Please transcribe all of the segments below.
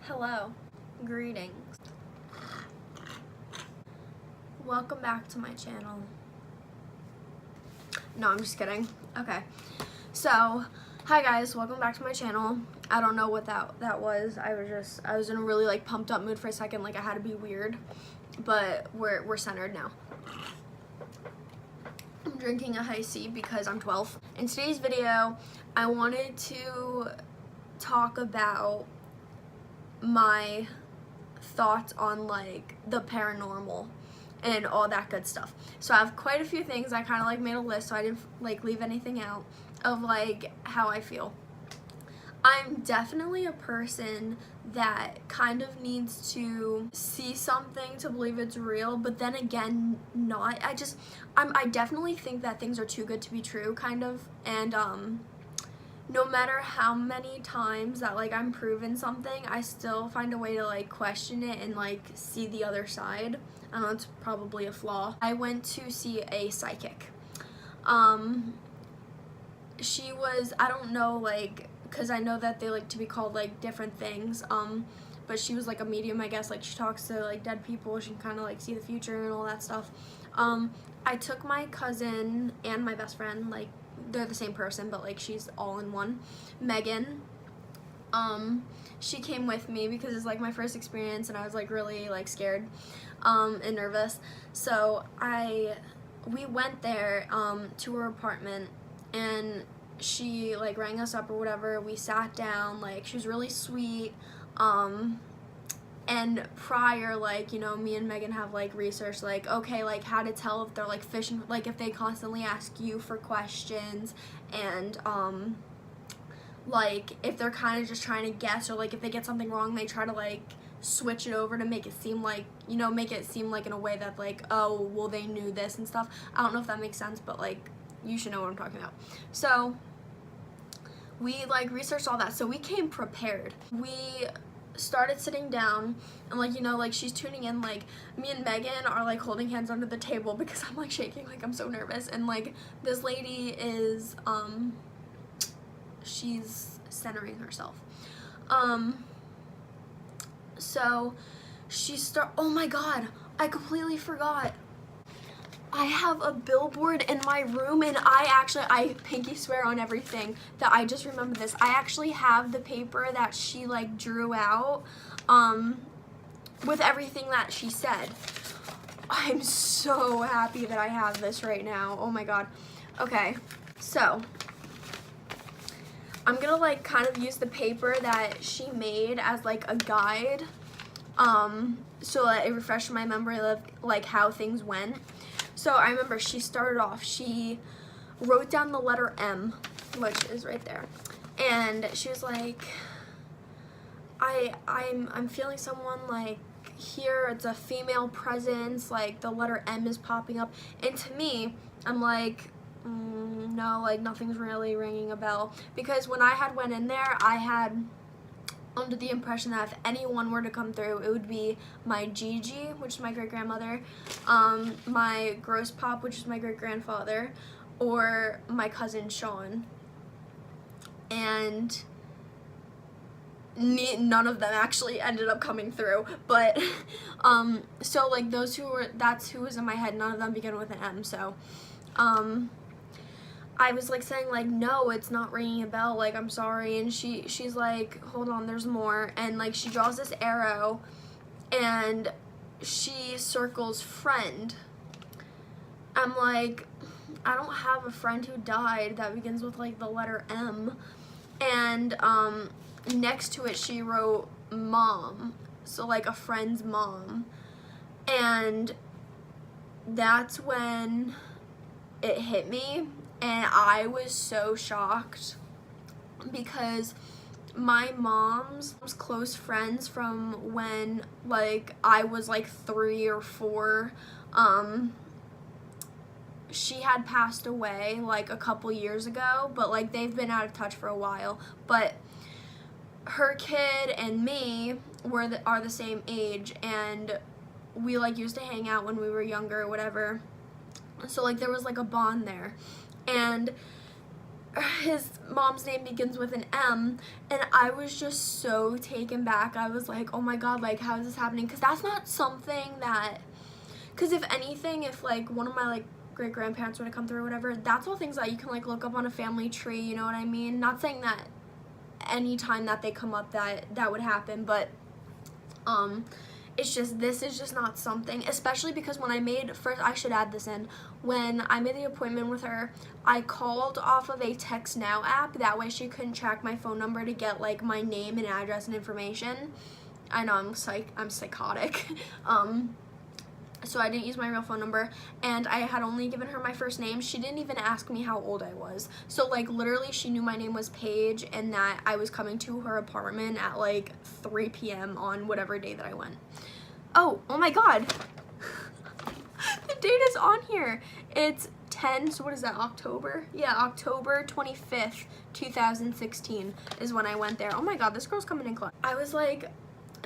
Hello, greetings. Welcome back to my channel. No, I'm just kidding. Okay, so hi guys, welcome back to my channel. I don't know what that was. I was in a really like pumped up mood for a second, like I had to be weird, but we're centered now. I'm drinking a high C because I'm 12. In today's video, I wanted to talk about my thoughts on like the paranormal and all that good stuff. So I have quite a few things. I kind of like made a list so I didn't like leave anything out of like how I feel. I'm definitely a person that kind of needs to see something to believe it's real, but then again not. I definitely think that things are too good to be true, kind of, and no matter how many times that like I'm proven something, I still find a way to like question it and like see the other side. I know it's probably a flaw. I went to see a psychic. She was, I don't know, like, because I know that they like to be called like different things, but she was like a medium, I guess. Like she talks to like dead people, she can kind of like see the future and all that stuff. I took my cousin and my best friend, like they're the same person, but like she's all in one, Megan. She came with me because it's like my first experience and I was like really like scared and nervous. So we went there to her apartment, and she like rang us up or whatever. We sat down, like she was really sweet. And prior, like, you know, me and Megan have like researched like, okay, like how to tell if they're like fishing, like if they constantly ask you for questions, and like if they're kind of just trying to guess, or like if they get something wrong they try to like switch it over to make it seem like, you know, make it seem like in a way that like, oh well they knew this and stuff. I don't know if that makes sense, but like you should know what I'm talking about. So we like researched all that, so we came prepared. We started sitting down, and like, you know, like she's tuning in, like me and Megan are like holding hands under the table because I'm like shaking, like I'm so nervous, and like this lady is she's centering herself. So oh my god, I completely forgot. I have a billboard in my room, and I pinky swear on everything that I just remembered this. I actually have the paper that she like drew out with everything that she said. I'm so happy that I have this right now. Oh my god. Okay, so I'm gonna like kind of use the paper that she made as like a guide, so that it refreshed my memory of like how things went. So I remember she started off, she wrote down the letter M, which is right there, and she was like, I'm feeling someone like here, it's a female presence, like the letter M is popping up, and to me, I'm like, no, like nothing's really ringing a bell, because when I had went in there, I had under the impression that if anyone were to come through, it would be my Gigi, which is my great-grandmother, my gross pop, which is my great-grandfather, or my cousin Sean. And none of them actually ended up coming through, but so like that's who was in my head. None of them began with an M. So I was like saying like, no, it's not ringing a bell, like I'm sorry, and she's like, hold on, there's more, and like she draws this arrow and she circles friend. I'm like, I don't have a friend who died that begins with like the letter M. And next to it she wrote mom, so like a friend's mom. And that's when it hit me, and I was so shocked because my mom's close friends from when like I was like 3 or 4, she had passed away like a couple years ago, but like they've been out of touch for a while. But her kid and me are the same age, and we like used to hang out when we were younger or whatever. So like there was like a bond there. And his mom's name begins with an M, and I was just so taken back. I was like, oh my god, like, how is this happening? Because that's not something that, because if anything, if like one of my like great grandparents were to come through or whatever, that's all things that you can like look up on a family tree, you know what I mean? Not saying that anytime that they come up that would happen, but it's just, this is just not something, especially because when I made, first I should add this in, when I made the appointment with her, I called off of a Text Now app, that way she couldn't track my phone number to get like my name and address and information. I know I'm psychotic. So I didn't use my real phone number, and I had only given her my first name. She didn't even ask me how old I was. So like literally she knew my name was Paige and that I was coming to her apartment at like 3 p.m. on whatever day that I went. Oh my god. The date is on here. It's 10, so what is that, October? Yeah, October 25th, 2016 is when I went there. Oh my god, this girl's coming in clutch. I was like,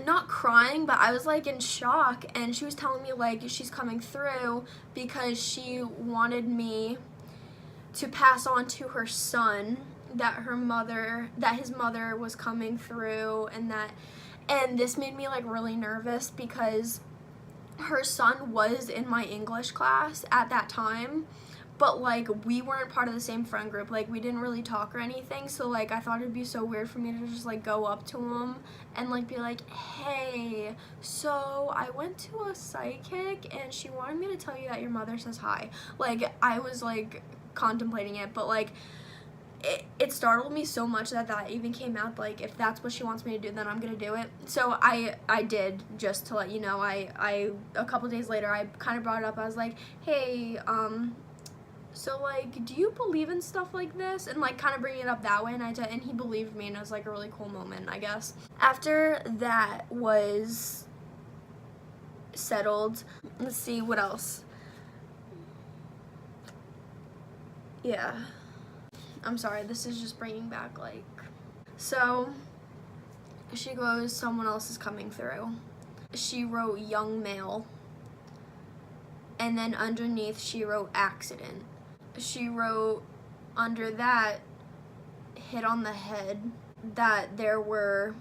not crying, but I was like in shock, and she was telling me like she's coming through because she wanted me to pass on to her son that his mother was coming through, and this made me like really nervous because her son was in my English class at that time, but like we weren't part of the same friend group, like we didn't really talk or anything, so like I thought it'd be so weird for me to just like go up to him and like be like, hey, so I went to a psychic and she wanted me to tell you that your mother says hi. Like I was like contemplating it, but like it startled me so much that even came out. Like if that's what she wants me to do, then I'm gonna do it. So I did, just to let you know. I a couple days later I kind of brought it up. I was like, hey, so like, do you believe in stuff like this? And like kind of bringing it up that way, and he believed me, and it was like a really cool moment, I guess. After that was settled, let's see what else. Yeah, I'm sorry, this is just bringing back like, so she goes, someone else is coming through. She wrote young male, and then underneath she wrote accident. She wrote under that, hit on the head, that there were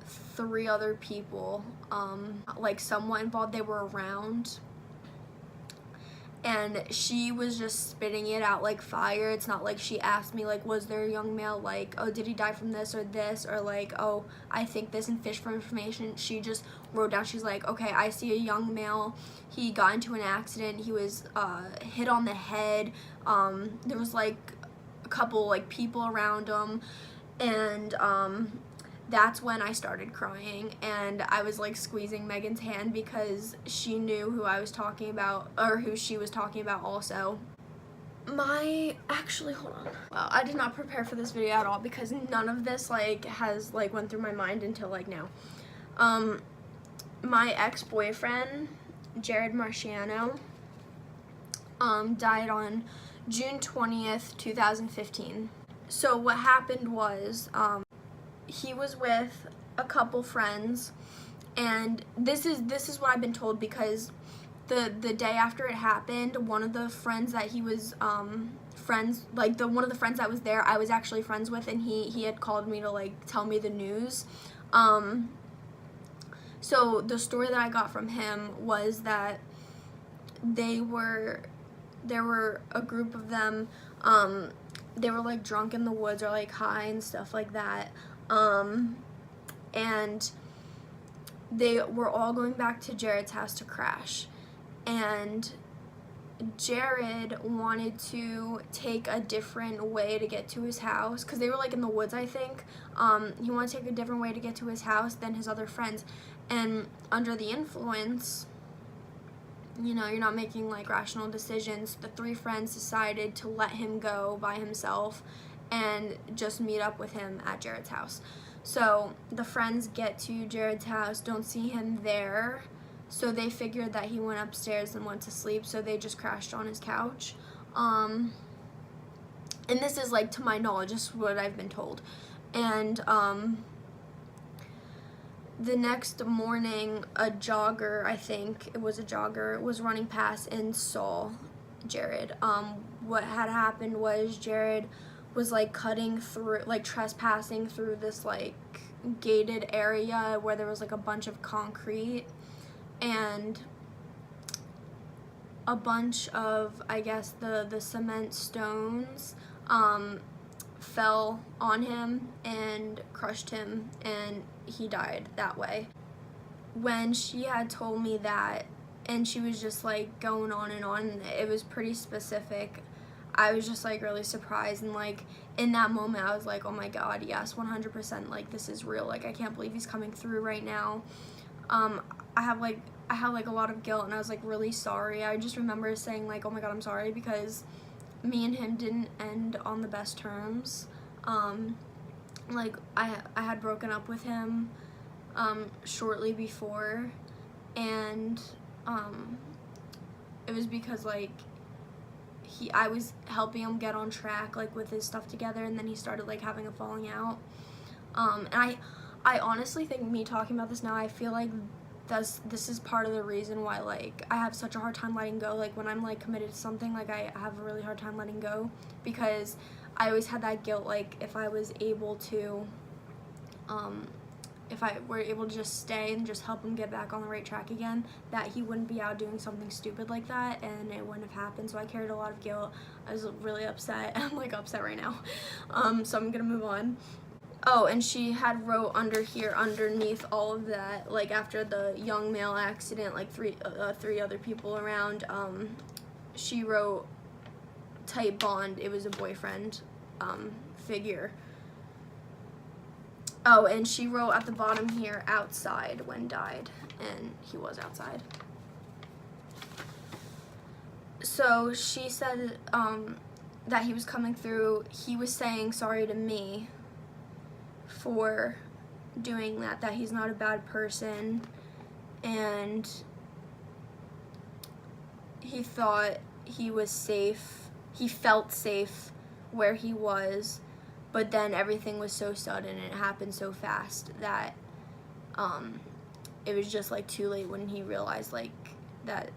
3 other people, like somewhat involved, they were around, and she was just spitting it out like fire. It's not like she asked me like, was there a young male, like, oh, did he die from this, or like, oh, I think this, and fish for information. She just wrote down, she's like, okay, I see a young male, he got into an accident, he was hit on the head, there was like a couple like people around him, and that's when I started crying, and I was like squeezing Megan's hand because she knew who I was talking about, or who she was talking about also. Actually, hold on. Wow, I did not prepare for this video at all because none of this like has like went through my mind until like now. My ex-boyfriend, Jared Marciano, died on June 20th, 2015. So what happened was, he was with a couple friends, and this is what I've been told, because the day after it happened, one of the friends that he was one of the friends that was there, I was actually friends with, and he had called me to like tell me the news. So the story that I got from him was that there were a group of them, they were like drunk in the woods or like high and stuff like that, and they were all going back to Jared's house to crash, and Jared wanted to take a different way to get to his house, because they were like in the woods, I think. He wanted to take a different way to get to his house than his other friends, and under the influence, you know, you're not making like rational decisions. The 3 friends decided to let him go by himself and just meet up with him at Jared's house. So the friends get to Jared's house, don't see him there, so they figured that he went upstairs and went to sleep, so they just crashed on his couch. And this is like, to my knowledge, this is what I've been told. And the next morning, a jogger, I think it was a jogger, was running past and saw Jared. what had happened was Jared was like cutting through, like trespassing through this like gated area where there was like a bunch of concrete, and a bunch of, I guess, the cement stones fell on him and crushed him, and he died that way. When she had told me that, and she was just like going on and on, it was pretty specific, I was just like really surprised, and like in that moment I was like, oh my god, yes, 100%, like this is real, like I can't believe he's coming through right now. I had like a lot of guilt, and I was like really sorry. I just remember saying like, oh my god, I'm sorry, because me and him didn't end on the best terms. Like I had broken up with him shortly before, and it was because like I was helping him get on track like with his stuff together, and then he started like having a falling out. And I honestly think, me talking about this now, I feel like this is part of the reason why like I have such a hard time letting go. Like when I'm like committed to something, like I have a really hard time letting go, because I always had that guilt, like if I was able to if I were able to just stay and just help him get back on the right track again, that he wouldn't be out doing something stupid like that, and it wouldn't have happened. So I carried a lot of guilt. I was really upset. I'm like upset right now. So I'm gonna move on. Oh, and she had wrote under here, underneath all of that, like after the young male accident, like three other people around, she wrote tight bond. It was a boyfriend figure. Oh, and she wrote at the bottom here, outside when died, and he was outside. So she said that he was coming through. He was saying sorry to me for doing that he's not a bad person, and he thought he was safe. He felt safe where he was, but then everything was so sudden and it happened so fast that it was just like too late when he realized like that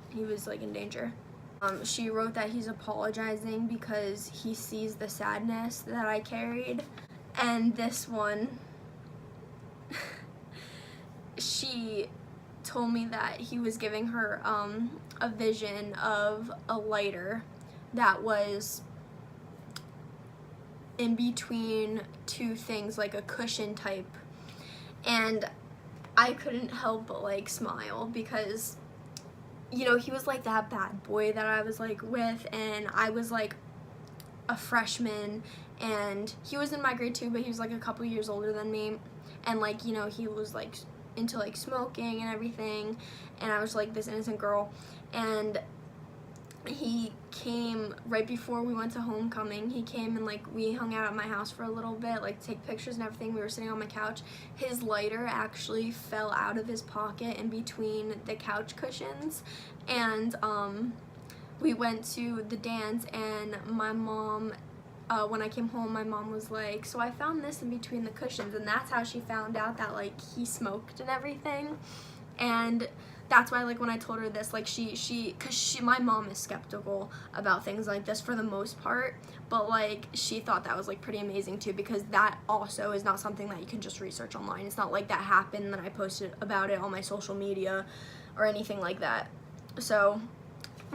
he was like in danger. She wrote that he's apologizing because he sees the sadness that I carried. And this one, she told me that he was giving her a vision of a lighter that was in between two things, like a cushion type, and I couldn't help but like smile, because you know, he was like that bad boy that I was like with, and I was like a freshman, and he was in my grade too, but he was like a couple years older than me, and like, you know, he was like into like smoking and everything, and I was like this innocent girl. And he came right before we went to homecoming. He came and like we hung out at my house for a little bit, like take pictures and everything. We were sitting on my couch. His lighter actually fell out of his pocket in between the couch cushions, and we went to the dance, and my mom, when I came home, my mom was like, so I found this in between the cushions, and that's how she found out that like he smoked and everything. And that's why, like, when I told her this, like, my mom is skeptical about things like this for the most part, but like she thought that was like pretty amazing too, because that also is not something that you can just research online. It's not like that happened and then I posted about it on my social media or anything like that. So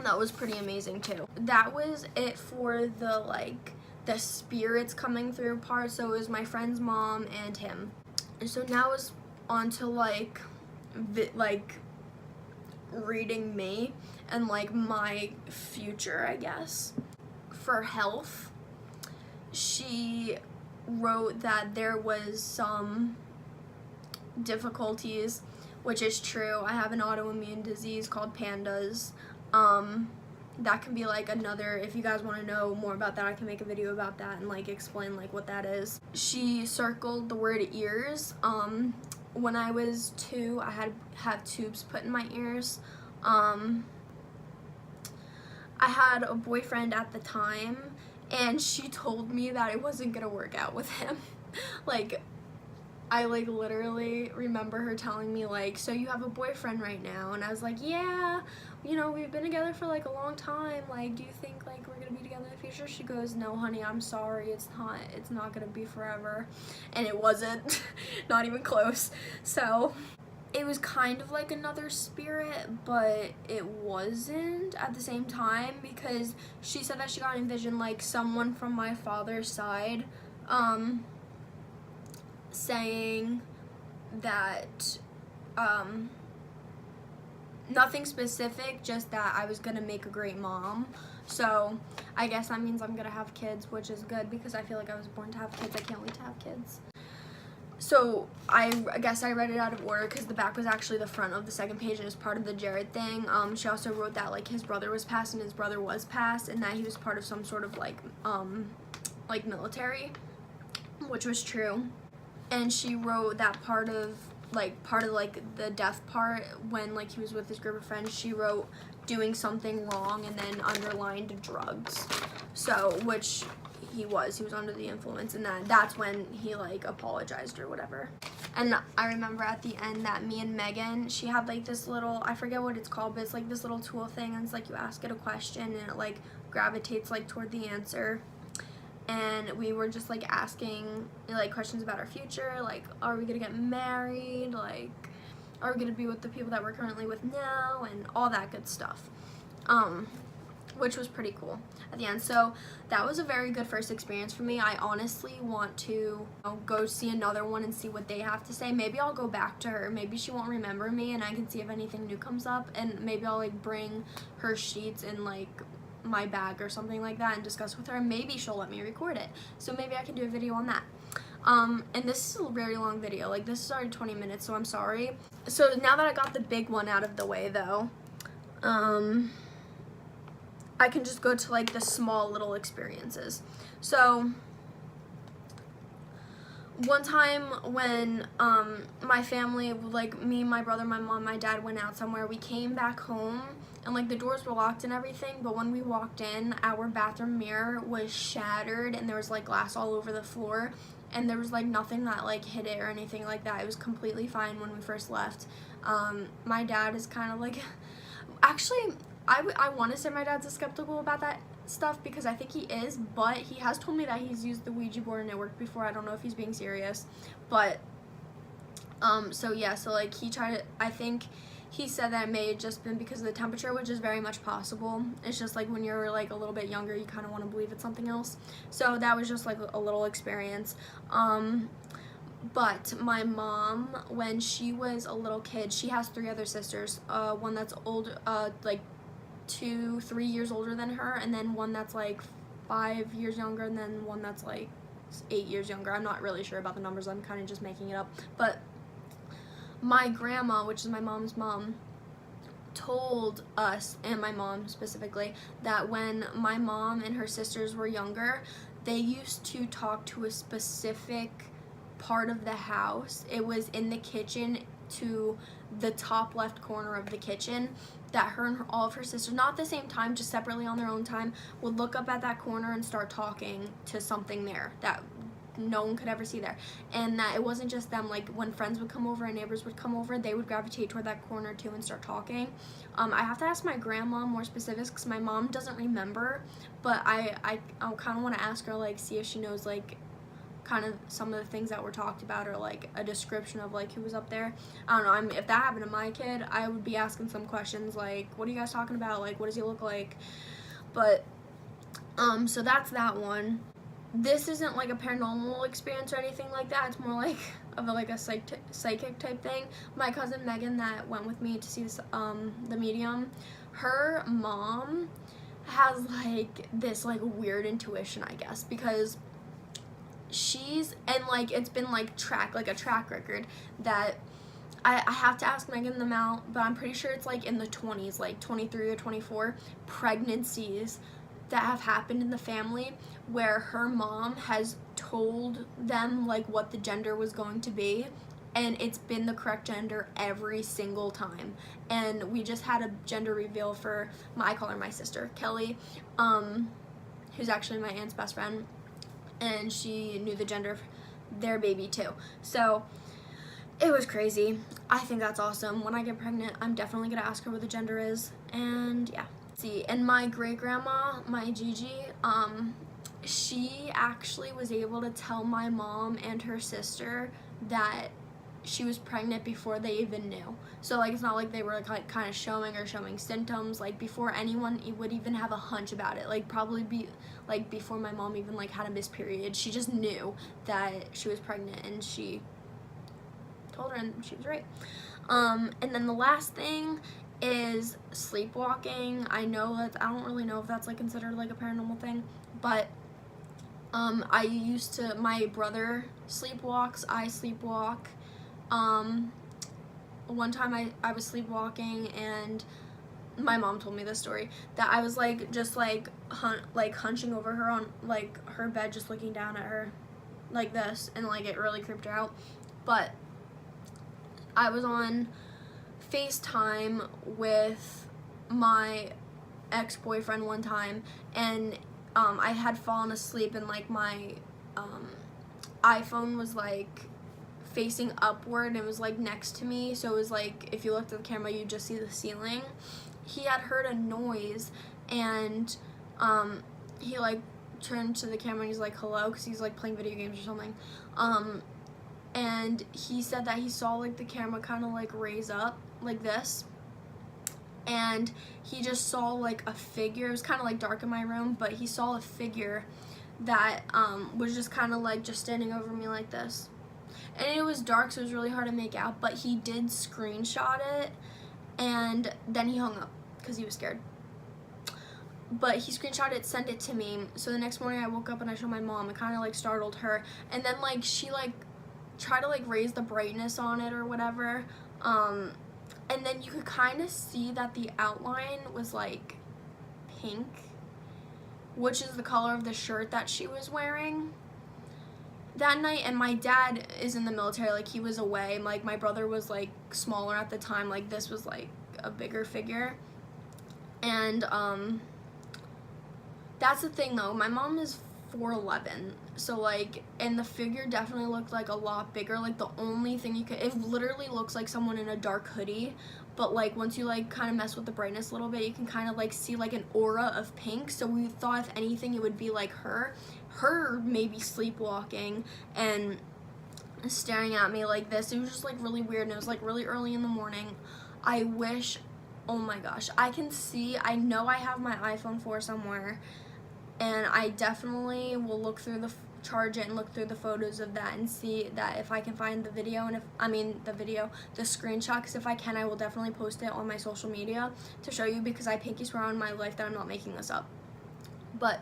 that was pretty amazing too. That was it for the like the spirits coming through part. So it was my friend's mom and him. And so now it's on to like reading me and like my future, I guess. For health, she wrote that there was some difficulties, which is true. I have an autoimmune disease called PANDAS. That can be like another, if you guys want to know more about that, I can make a video about that and like explain like what that is. She circled the word ears. When I was 2, I had tubes put in my ears. I had a boyfriend at the time, and she told me that it wasn't gonna work out with him. Like, I like literally remember her telling me like, so you have a boyfriend right now? And I was like, yeah, you know, we've been together for like a long time. Like, do you think like we're gonna be together in the future? She goes, no honey, I'm sorry, it's not gonna be forever. And it wasn't. Not even close. So it was kind of like another spirit, but it wasn't at the same time, because she said that she got envisioned like someone from my father's side saying that nothing specific, just that I was gonna make a great mom. So I guess that means I'm gonna have kids, which is good because I feel like I was born to have kids. I can't wait to have kids. So I guess I read it out of order because the back was actually the front of the second page, and as part of the Jared thing, she also wrote that like his brother was passed, and his brother was passed, and that he was part of some sort of like military, which was true. And she wrote that part of the death part, when like he was with his group of friends, she wrote doing something wrong and then underlined drugs. So which he was under the influence, and that's when he like apologized or whatever. And I remember at the end that me and Megan, she had like this little, I forget what it's called, but it's like this little tool thing, and it's like you ask it a question and it like gravitates like toward the answer. And we were just like asking like questions about our future, like are we gonna get married, like are we gonna be with the people that we're currently with now, and all that good stuff, which was pretty cool at the end. So that was a very good first experience for me. I honestly want to go see another one and see what they have to say. Maybe I'll go back to her, maybe she won't remember me and I can see if anything new comes up, and maybe I'll like bring her sheets and like my bag or something like that and discuss with her. Maybe she'll let me record it, so maybe I can do a video on that. And this is a very long video, like this is already 20 minutes, so I'm sorry. So now that I got the big one out of the way though, I can just go to like the small little experiences. So one time when my family, like me, my brother, my mom, my dad went out somewhere, we came back home and like the doors were locked and everything, but when we walked in, our bathroom mirror was shattered and there was like glass all over the floor, and there was like nothing that like hit it or anything like that. It was completely fine when we first left. My dad is kind of like, actually I want to say my dad's skeptical about that stuff because I think he is, but he has told me that he's used the Ouija board and it worked before. I don't know if he's being serious, but so yeah, so like he tried to, I think he said that it may have just been because of the temperature, which is very much possible. It's just like when you're like a little bit younger, you kind of want to believe it's something else. So that was just like a little experience. But my mom, when she was a little kid, she has 3 other sisters, one that's old, like 2-3 years older than her, and then one that's like 5 years younger, and then one that's like 8 years younger. I'm not really sure about the numbers, I'm kind of just making it up. But my grandma, which is my mom's mom, told us, and my mom specifically, that when my mom and her sisters were younger, they used to talk to a specific part of the house. It was in the kitchen, to the top left corner of the kitchen, that her and all of her sisters, not at the same time, just separately on their own time, would look up at that corner and start talking to something there that no one could ever see there. And that it wasn't just them, like when friends would come over and neighbors would come over, they would gravitate toward that corner too and start talking. I have to ask my grandma more specifics because my mom doesn't remember, but I kind of want to ask her, like, see if she knows like kind of some of the things that were talked about, or like a description of like who was up there. I don't know, I mean, if that happened to my kid, I would be asking some questions like, what are you guys talking about, like what does he look like? But so that's that one. This isn't like a paranormal experience or anything like that. It's more like of a psychic type thing. My cousin Megan that went with me to see this, the medium, her mom has like this like weird intuition, I guess, because and like it's been like a track record that I have to ask Megan the amount, but I'm pretty sure it's like in the 20s, like 23 or 24 pregnancies that have happened in the family where her mom has told them like what the gender was going to be, and it's been the correct gender every single time. And we just had a gender reveal for I call her my sister, Kelly, who's actually my aunt's best friend, and she knew the gender of their baby too. So it was crazy. I think that's awesome. When I get pregnant, I'm definitely gonna ask her what the gender is. And yeah. See, and my great grandma, my Gigi, she actually was able to tell my mom and her sister that she was pregnant before they even knew. So like, it's not like they were like kind of showing symptoms, like before anyone would even have a hunch about it. Like probably be like before my mom even like had a missed period, she just knew that she was pregnant, and she told her, and she was right. And then the last thing is sleepwalking. I know that, I don't really know if that's like considered like a paranormal thing, but I used to, my brother sleepwalks, I sleepwalk. One time I was sleepwalking, and my mom told me this story, that I was like just like hunching over her on like her bed, just looking down at her like this, and like it really creeped her out. But I was on FaceTime with my ex-boyfriend one time, and I had fallen asleep, and like my iPhone was like facing upward, and it was like next to me, so it was like if you looked at the camera you just see the ceiling. He had heard a noise, and he like turned to the camera and he's like hello, because he's like playing video games or something, and he said that he saw like the camera kind of like raise up like this, and he just saw like a figure. It was kind of like dark in my room, but he saw a figure that was just kind of like just standing over me like this, and it was dark, so it was really hard to make out, but he did screenshot it, and then he hung up because he was scared. But he screenshot it, sent it to me, so the next morning I woke up and I showed my mom. It kind of like startled her, and then like she like tried to like raise the brightness on it or whatever, and then you could kind of see that the outline was like pink, which is the color of the shirt that she was wearing that night. And my dad is in the military, like he was away, like my brother was like smaller at the time, like this was like a bigger figure. And that's the thing though, my mom is 4'11", so like, and the figure definitely looked like a lot bigger. Like the only thing you could, it literally looks like someone in a dark hoodie, but like once you like kind of mess with the brightness a little bit, you can kind of like see like an aura of pink. So we thought if anything it would be like her maybe sleepwalking and staring at me like this. It was just like really weird, and it was like really early in the morning. I wish, oh my gosh, I can see, I know I have my iPhone 4 somewhere, and I definitely will look through charge it and look through the photos of that and see that if I can find the video, and the screenshot, because if I can, I will definitely post it on my social media to show you, because I pinky swear on my life that I'm not making this up. But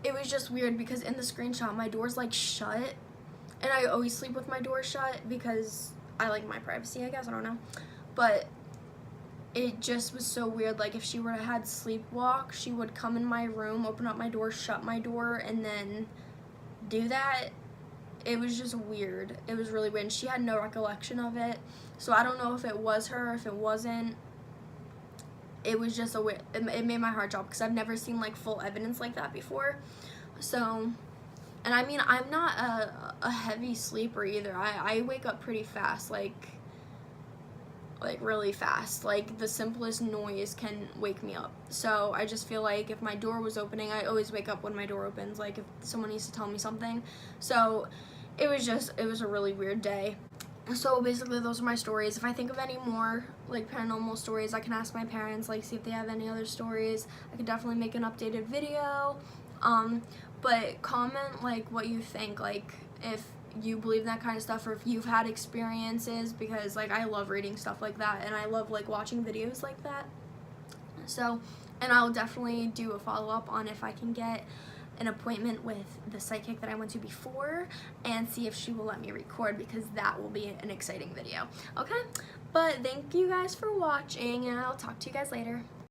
it was just weird because in the screenshot my door's like shut, and I always sleep with my door shut because I like my privacy, I guess, I don't know. But it just was so weird. Like if she were to had sleepwalk, she would come in my room, open up my door, shut my door, and then do that. It was just weird. It was really weird. And she had no recollection of it, so I don't know if it was her or if it wasn't. It was just it made my heart drop because I've never seen like full evidence like that before. So, and I mean, I'm not a heavy sleeper either. I wake up pretty fast, like really fast. Like the simplest noise can wake me up. So I just feel like if my door was opening, I always wake up when my door opens, like if someone needs to tell me something. So it was a really weird day. So basically those are my stories. If I think of any more like paranormal stories, I can ask my parents, like see if they have any other stories. I could definitely make an updated video. But comment like what you think, like if you believe that kind of stuff, or if you've had experiences, because like I love reading stuff like that, and I love like watching videos like that. So, and I'll definitely do a follow-up on if I can get an appointment with the psychic that I went to before and see if she will let me record, because that will be an exciting video. Okay, but thank you guys for watching, and I'll talk to you guys later.